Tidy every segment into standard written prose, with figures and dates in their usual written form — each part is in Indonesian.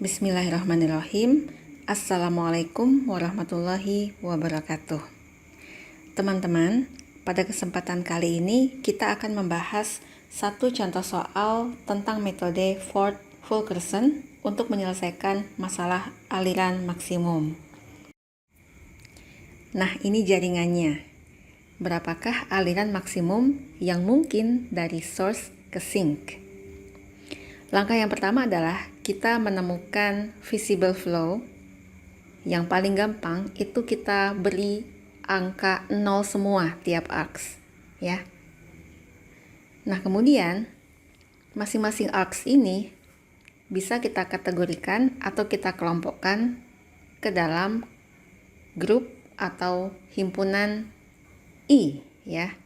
Bismillahirrahmanirrahim. Assalamualaikum warahmatullahi wabarakatuh. Teman-teman, pada kesempatan kali ini kita akan membahas satu contoh soal tentang metode Ford-Fulkerson untuk menyelesaikan masalah aliran maksimum. Nah, ini jaringannya. Berapakah aliran maksimum yang mungkin dari source ke sink? Langkah yang pertama adalah kita menemukan visible flow. Yang paling gampang itu kita beri angka 0 semua tiap arcs, ya. Nah, kemudian masing-masing arcs ini bisa kita kategorikan atau kita kelompokkan ke dalam grup atau himpunan I, ya.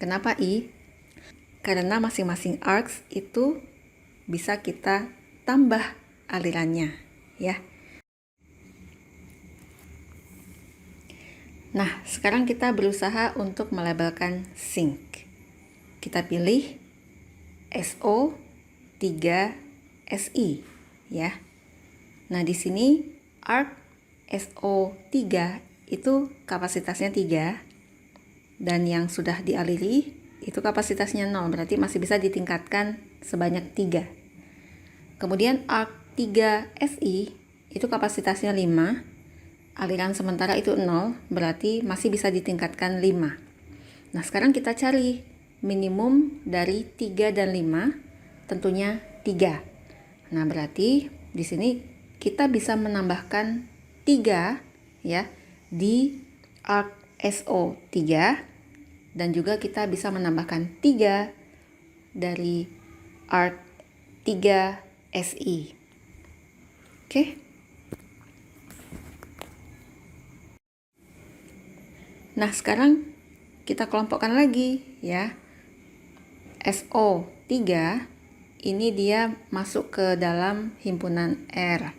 Kenapa I? Karena masing-masing arcs itu bisa kita tambah alirannya, ya. Nah, sekarang kita berusaha untuk melabelkan sink. Kita pilih SO3SI, ya. Nah, di sini arc SO3 itu kapasitasnya 3 dan yang sudah dialiri itu kapasitasnya 0, berarti masih bisa ditingkatkan sebanyak 3. Kemudian arc 3SI itu kapasitasnya 5, aliran sementara itu 0, berarti masih bisa ditingkatkan 5. Nah, sekarang kita cari minimum dari 3 dan 5, tentunya 3. Nah, berarti di sini kita bisa menambahkan 3, ya, di arc SO3, dan juga kita bisa menambahkan 3 dari arc 3SI. Oke. Nah, sekarang kita kelompokkan lagi, ya. SO3 ini dia masuk ke dalam himpunan R.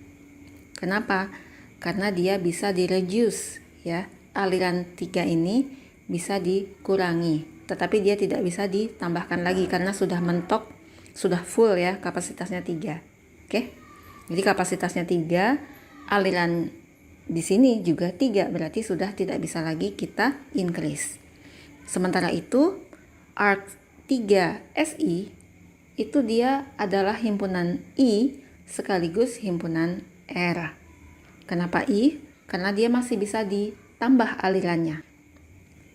Kenapa? Karena dia bisa di-reduce, ya. Aliran 3 ini bisa dikurangi, tetapi dia tidak bisa ditambahkan lagi karena sudah mentok, sudah full, ya, kapasitasnya 3. Oke. Jadi kapasitasnya 3, aliran di sini juga 3, berarti sudah tidak bisa lagi kita increase. Sementara itu, arc 3SI itu dia adalah himpunan I sekaligus himpunan R. Kenapa I? Karena dia masih bisa ditambah alirannya.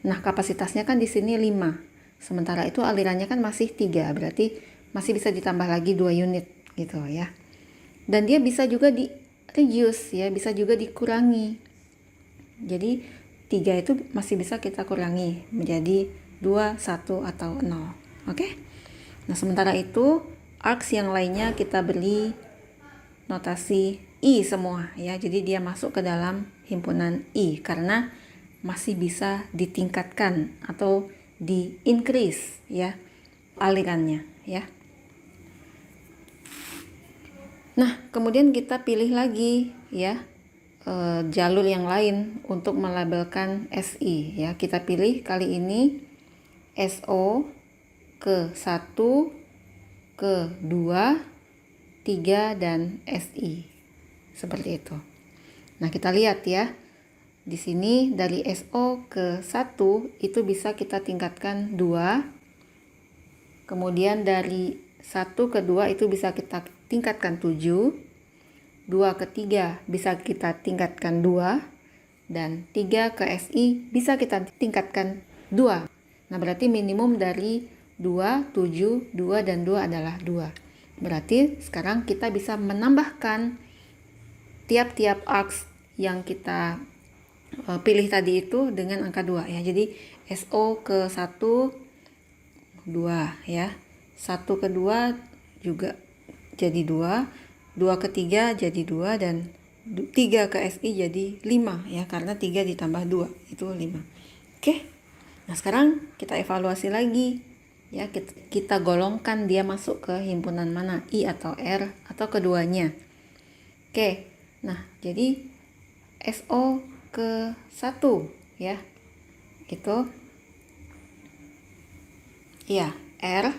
Nah, kapasitasnya kan di sini 5. Sementara itu alirannya kan masih 3, berarti masih bisa ditambah lagi 2 unit gitu, ya. Dan dia bisa juga di-reduce, ya, bisa juga dikurangi. Jadi 3 itu masih bisa kita kurangi menjadi 2, 1 atau 0. Oke? Nah, sementara itu arcs yang lainnya kita beri notasi I semua, ya. Jadi dia masuk ke dalam himpunan I karena masih bisa ditingkatkan atau di-increase, ya, alirannya, ya. Nah, kemudian kita pilih lagi, ya, jalur yang lain untuk melabelkan SI, ya. Kita pilih kali ini SO ke 1, ke 2, 3, dan SI. Seperti itu. Nah, kita lihat, ya. Di sini dari SO ke 1 itu bisa kita tingkatkan 2. Kemudian dari 1 ke 2 itu bisa kita tingkatkan 7. 2 ke 3 bisa kita tingkatkan 2. Dan 3 ke SI bisa kita tingkatkan 2. Nah, berarti minimum dari 2, 7, 2, dan 2 adalah 2. Berarti sekarang kita bisa menambahkan tiap-tiap arcs yang kita pilih tadi itu dengan angka 2, ya. Jadi SO ke 1 2, ya. 1 ke 2 juga jadi 2, 2 ke 3 jadi 2, dan 3 ke SI jadi 5, ya, karena 3 ditambah 2 itu 5. Oke. Nah, sekarang kita evaluasi lagi, ya. Kita golongkan dia masuk ke himpunan mana, I atau R atau keduanya. Oke. Nah, jadi SO ke 1, ya, itu, ya, R,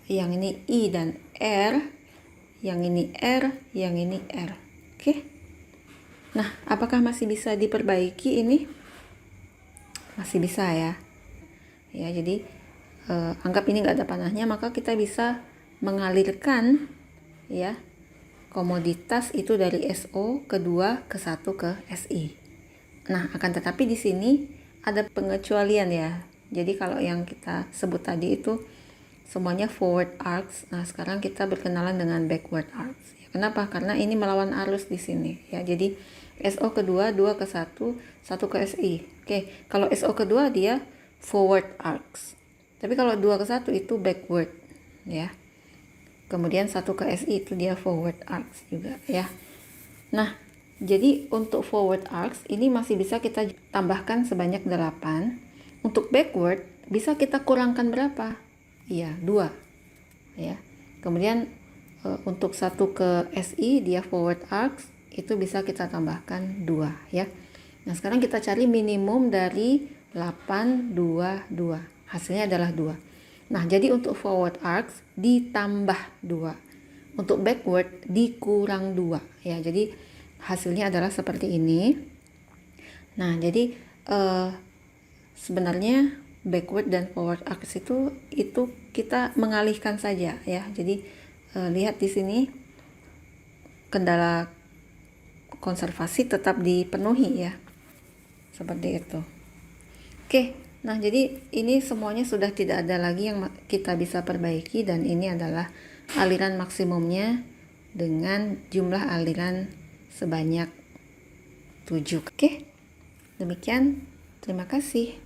yang ini I dan R, yang ini R, yang ini R. Oke. Nah, apakah masih bisa diperbaiki ini? Masih bisa ya. Ya, jadi anggap ini nggak ada panahnya, maka kita bisa mengalirkan ya komoditas itu dari SO ke 2 ke 1 ke SI. Nah, akan tetapi di sini ada pengecualian ya. Jadi kalau yang kita sebut tadi itu semuanya forward arcs. Nah, sekarang kita berkenalan dengan backward arcs. Ya, kenapa? Karena ini melawan arus di sini ya. Jadi SO kedua 2 ke 1, 1 ke SI. Oke, kalau SO kedua dia forward arcs. Tapi kalau 2 ke 1 itu backward ya. Kemudian 1 ke SI itu dia forward arcs juga ya. Nah, jadi untuk forward arcs ini masih bisa kita tambahkan sebanyak 8. Untuk backward bisa kita kurangkan berapa? Iya, 2. Ya. Kemudian untuk 1 ke SI dia forward arcs itu bisa kita tambahkan 2 ya. Nah, sekarang kita cari minimum dari 8, 2, 2. Hasilnya adalah 2. Nah, jadi untuk forward arcs ditambah 2. Untuk backward dikurang 2 ya. Jadi hasilnya adalah seperti ini. Nah, jadi sebenarnya backward dan forward arcs itu kita mengalihkan saja ya. Jadi lihat di sini kendala konservasi tetap dipenuhi ya. Seperti itu. Oke, nah jadi ini semuanya sudah tidak ada lagi yang kita bisa perbaiki dan ini adalah aliran maksimumnya dengan jumlah aliran sebanyak 7. Oke, demikian. Terima kasih.